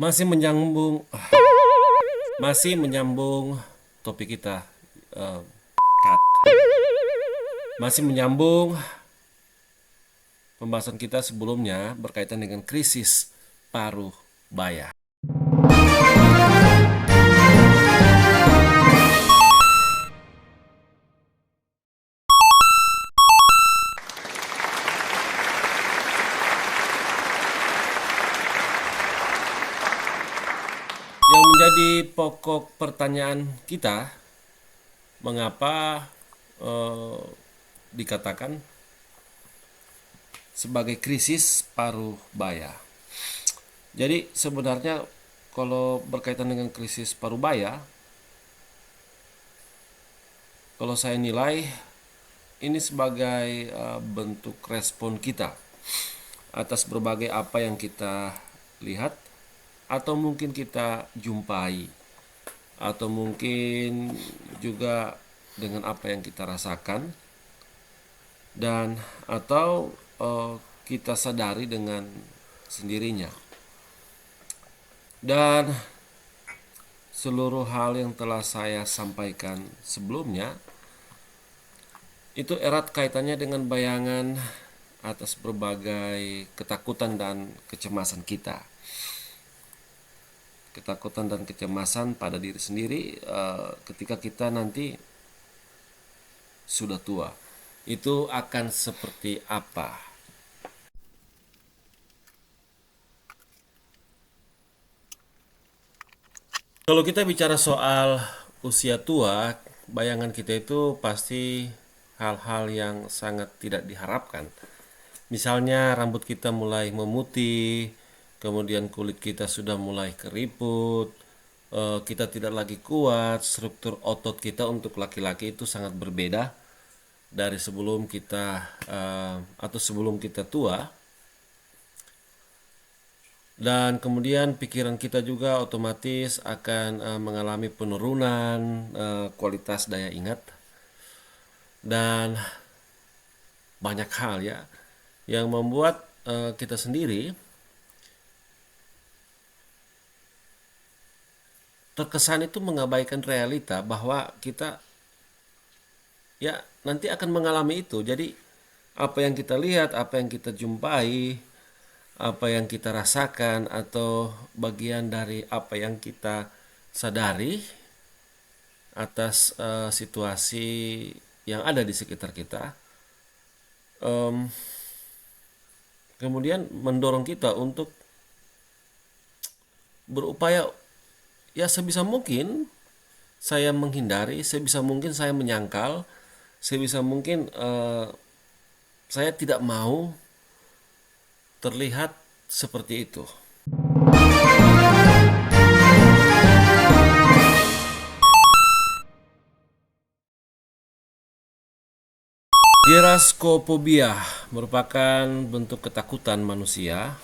Masih menyambung, masih menyambung topik kita, eh, Kak. Masih menyambung pembahasan kita sebelumnya berkaitan dengan krisis paruh baya. Yang menjadi pokok pertanyaan kita, mengapa eh, dikatakan sebagai krisis paruh baya? Jadi sebenarnya kalau berkaitan dengan krisis paruh baya, kalau saya nilai ini sebagai bentuk respon kita atas berbagai apa yang kita lihat atau mungkin kita jumpai atau mungkin juga dengan apa yang kita rasakan dan atau kita sadari dengan sendirinya. Dan seluruh hal yang telah saya sampaikan sebelumnya itu erat kaitannya dengan bayangan atas berbagai ketakutan dan kecemasan kita. Ketakutan dan kecemasan pada diri sendiri ketika kita nanti sudah tua. Itu akan seperti apa? Kalau kita bicara soal usia tua, bayangan kita itu pasti hal-hal yang sangat tidak diharapkan. Misalnya rambut kita mulai memutih, kemudian kulit kita sudah mulai keriput, kita tidak lagi kuat, struktur otot kita untuk laki-laki itu sangat berbeda dari sebelum kita atau sebelum kita tua. Dan kemudian pikiran kita juga otomatis akan mengalami penurunan kualitas daya ingat dan banyak hal ya yang membuat kita sendiri terkesan itu mengabaikan realita bahwa kita ya nanti akan mengalami itu. Jadi apa yang kita lihat, apa yang kita jumpai, apa yang kita rasakan atau bagian dari apa yang kita sadari atas situasi yang ada di sekitar kita, kemudian mendorong kita untuk berupaya ya sebisa mungkin saya menghindari, sebisa mungkin saya menyangkal, sebisa mungkin saya tidak mau terlihat seperti itu. Geraskopobia merupakan bentuk ketakutan manusia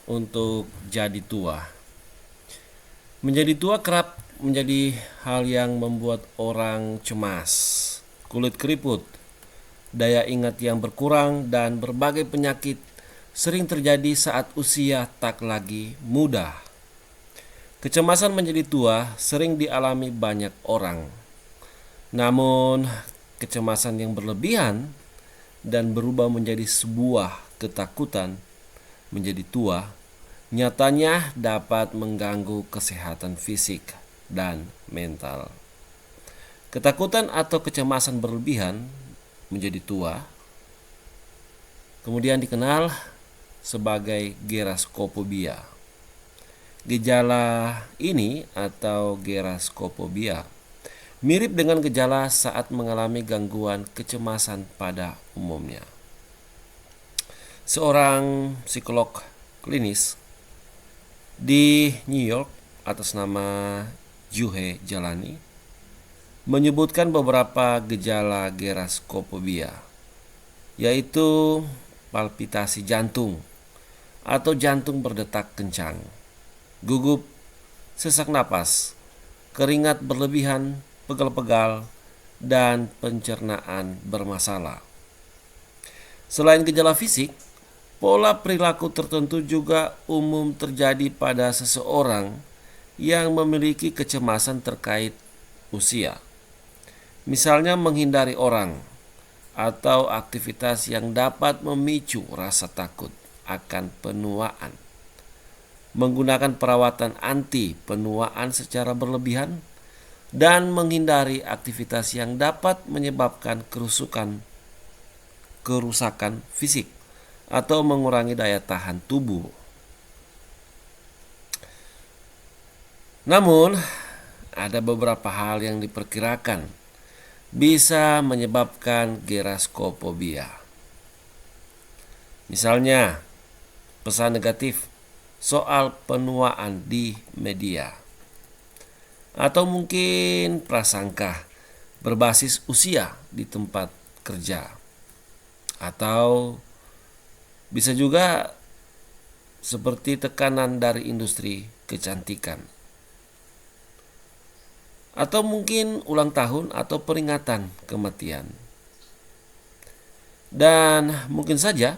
untuk jadi tua. Menjadi tua kerap menjadi hal yang membuat orang cemas, kulit keriput, daya ingat yang berkurang, dan berbagai penyakit sering terjadi saat usia tak lagi muda. Kecemasan menjadi tua sering dialami banyak orang. Namun, kecemasan yang berlebihan dan berubah menjadi sebuah ketakutan menjadi tua nyatanya dapat mengganggu kesehatan fisik dan mental. Ketakutan atau kecemasan berlebihan menjadi tua kemudian dikenal sebagai geraskopobia. Gejala ini atau geraskopobia mirip dengan gejala saat mengalami gangguan kecemasan pada umumnya. Seorang psikolog klinis di New York atas nama Juhe Jalani menyebutkan beberapa gejala geraskopobia, yaitu palpitasi jantung atau jantung berdetak kencang, gugup, sesak napas, keringat berlebihan, pegal-pegal, dan pencernaan bermasalah. Selain gejala fisik, Pola perilaku tertentu juga umum terjadi pada seseorang yang memiliki kecemasan terkait usia. Misalnya menghindari orang atau aktivitas yang dapat memicu rasa takut akan penuaan. Menggunakan perawatan anti penuaan secara berlebihan dan menghindari aktivitas yang dapat menyebabkan kerusakan fisik atau mengurangi daya tahan tubuh. Namun, ada beberapa hal yang diperkirakan bisa menyebabkan geraskopobia. Misalnya, pesan negatif soal penuaan di media, atau mungkin prasangka berbasis usia di tempat kerja, atau bisa juga seperti tekanan dari industri kecantikan, atau mungkin ulang tahun atau peringatan kematian. Dan mungkin saja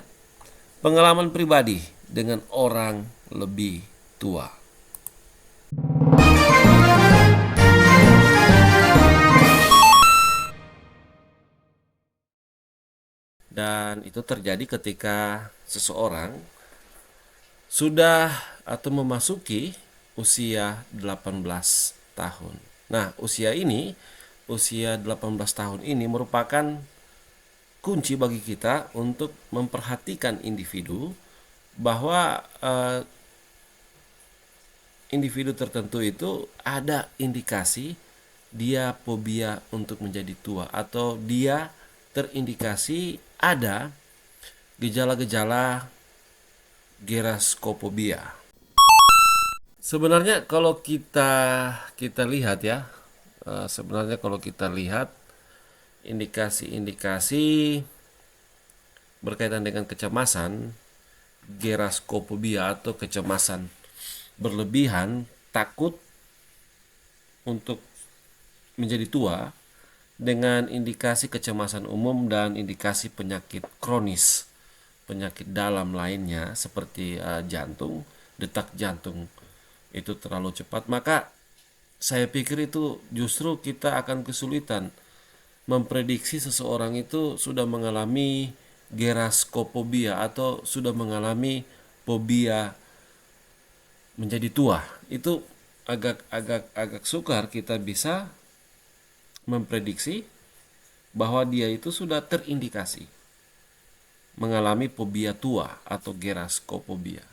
pengalaman pribadi dengan orang lebih tua. Dan itu terjadi ketika seseorang sudah atau memasuki usia 18 tahun. Nah, usia 18 tahun ini merupakan kunci bagi kita untuk memperhatikan individu bahwa individu tertentu itu ada indikasi dia fobia untuk menjadi tua, atau dia terindikasi ada gejala-gejala geraskopobia. Sebenarnya kalau kita lihat ya, sebenarnya kalau kita lihat indikasi-indikasi berkaitan dengan kecemasan, geraskopobia atau kecemasan berlebihan, takut untuk menjadi tua, dengan indikasi kecemasan umum dan indikasi penyakit kronis, penyakit dalam lainnya seperti jantung, detak jantung itu terlalu cepat, maka saya pikir itu justru kita akan kesulitan memprediksi seseorang itu sudah mengalami geraskopobia atau sudah mengalami fobia menjadi tua. Itu agak sukar kita bisa memprediksi bahwa dia itu sudah terindikasi mengalami fobia tua atau geraskopobia.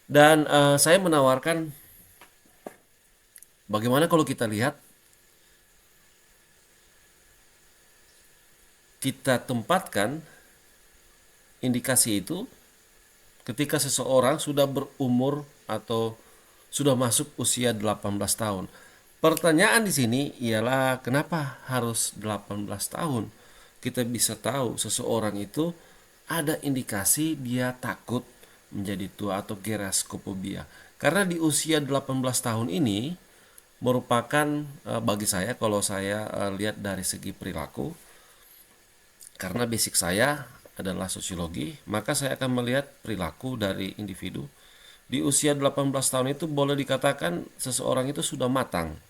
Dan saya menawarkan bagaimana kalau kita lihat, kita tempatkan indikasi itu ketika seseorang sudah berumur atau sudah masuk usia 18 tahun. Pertanyaan di sini ialah kenapa harus 18 tahun? Kita bisa tahu seseorang itu ada indikasi dia takut menjadi tua atau geraskopobia. Karena di usia 18 tahun ini merupakan bagi saya, kalau saya lihat dari segi perilaku, karena basic saya adalah sosiologi, maka saya akan melihat perilaku dari individu. Di usia 18 tahun itu boleh dikatakan seseorang itu sudah matang.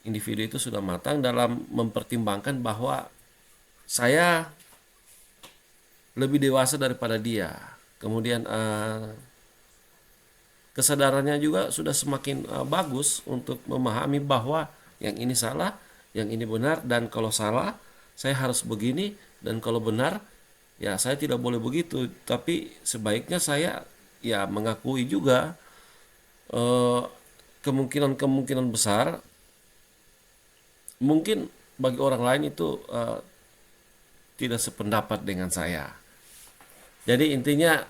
Individu itu sudah matang dalam mempertimbangkan bahwa saya lebih dewasa daripada dia. Kemudian kesadarannya juga sudah semakin bagus untuk memahami bahwa yang ini salah, yang ini benar, dan kalau salah saya harus begini, dan kalau benar ya saya tidak boleh begitu. Tapi sebaiknya saya ya mengakui juga kemungkinan besar mungkin bagi orang lain itu tidak sependapat dengan saya. Jadi intinya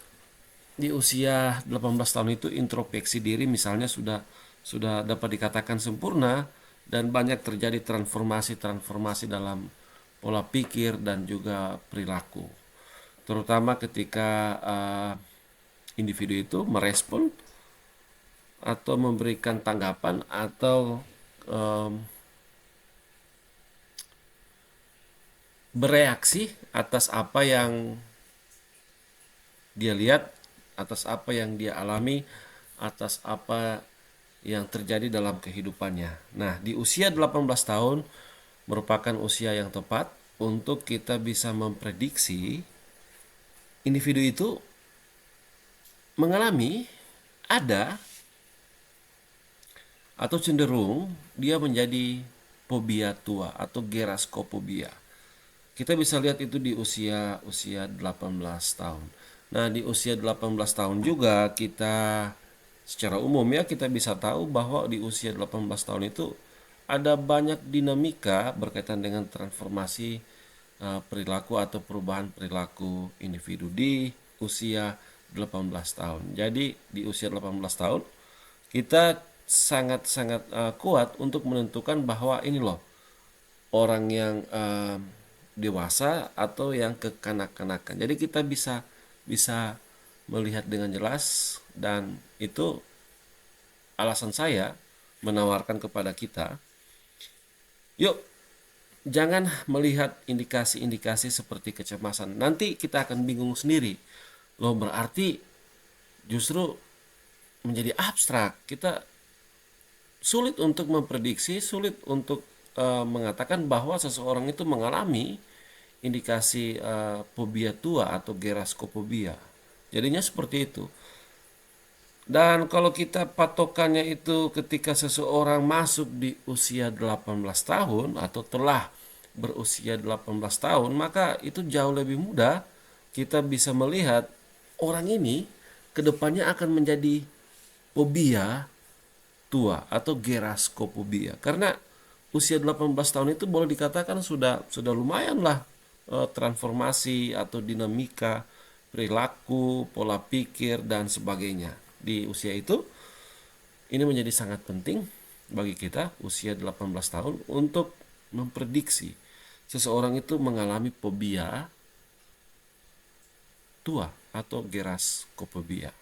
di usia 18 tahun itu introspeksi diri misalnya sudah dapat dikatakan sempurna, dan banyak terjadi transformasi dalam pola pikir dan juga perilaku. Terutama ketika individu itu merespon atau memberikan tanggapan atau bereaksi atas apa yang dia lihat, atas apa yang dia alami, atas apa yang terjadi dalam kehidupannya. Nah, di usia 18 tahun merupakan usia yang tepat untuk kita bisa memprediksi individu itu mengalami, ada, atau cenderung dia menjadi fobia tua atau geraskopobia. Kita bisa lihat itu di usia 18 tahun. Nah, di usia 18 tahun juga kita secara umum ya kita bisa tahu bahwa di usia 18 tahun itu ada banyak dinamika berkaitan dengan transformasi perilaku atau perubahan perilaku individu di usia 18 tahun. Jadi di usia 18 tahun kita sangat-sangat kuat untuk menentukan bahwa ini loh orang yang dewasa atau yang kekanak-kanakan. Jadi kita bisa bisa melihat dengan jelas, dan itu alasan saya menawarkan kepada kita, yuk jangan melihat indikasi-indikasi seperti kecemasan. Nanti kita akan bingung sendiri. Loh, berarti justru menjadi abstrak. Kita sulit untuk memprediksi, sulit untuk mengatakan bahwa seseorang itu mengalami indikasi fobia tua atau geraskopobia. Jadinya seperti itu. Dan kalau kita patokannya itu ketika seseorang masuk di usia 18 tahun atau telah berusia 18 tahun, maka itu jauh lebih mudah kita bisa melihat orang ini kedepannya akan menjadi fobia tua atau geraskopobia. Karena usia 18 tahun itu boleh dikatakan sudah lumayan lah transformasi atau dinamika perilaku, pola pikir dan sebagainya. Di usia itu ini menjadi sangat penting bagi kita usia 18 tahun untuk memprediksi seseorang itu mengalami fobia tua atau geraskopobia.